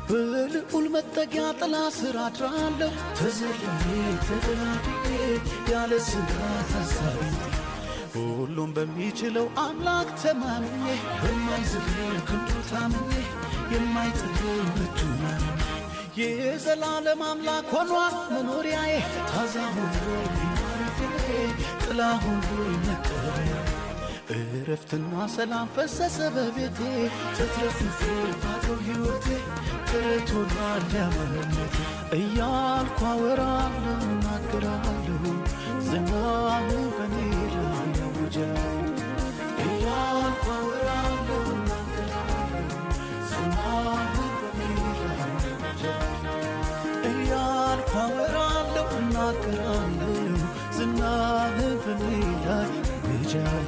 በልዑል መጠጊያ ጥላ ስር አድራለሁ ተዘልዬ ተደላድዬ ያለ ስጋት ሐሳቤ ሁሉም በሚችለው አምላክ ተማምኜ በማይዝለው ክንዱ ታምኜ የማይጥለኝ እጁን አምኜ የዘላለም አምላክ ሆኗል መኖሪያዬ ታዛ ሁሉ ማረፊያዬ ጥላ ሁሉ መጠለያዬ እረፍትና ሰላም ፈሰሰ በቤቴ ተትረፍርፎ ባዶ ሕይወቴ ተረት ሆኗል ያማንነቴ እያልኩ አወራለሁ እናገራለሁ ዝናህ በኔ ላይ ያውጃል እያልኩ አወራለሁ እናገራለሁ ዝናህ በኔ ላይ ያውጃል እያልኩ አወራለሁ እናገራለሁ ዝናህ በኔ ላይ ያውጃል